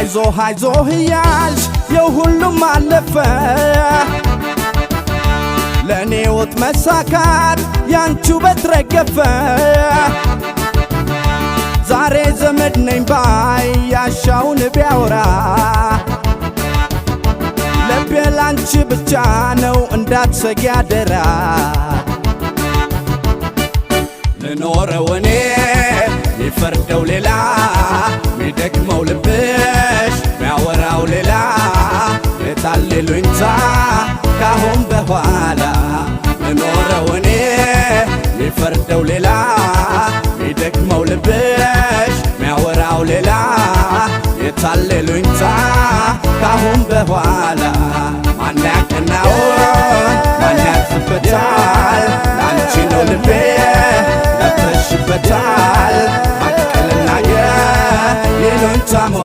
አይዞህ እያልሽ የሁሉም አለፈ ለእኔ ወት መሳካት ያንቺ በትረገፈ ዛሬ ዘመድ ነኝ ባይ ያሻውን ቢያወራ ልቤ ላንቺ ብቻ ነው እንዳትሰጊ አደራ ልኖረው እኔ ሚፈርደው ሌላ ሚደክመው ልብሽ ሚያወራው ሌላ የታሌሉኝታ ካሁን በኋላ ልኖረው እኔ ሚፈርደው ሌላ ሚደክመው ልብሽ ሚያወራው ሌላ የታሌሉኝታ ካሁን በኋላ ማን ያቀናውን ማን ያዝበታል ላንቺ ነው ልቤ ገብተሽበታል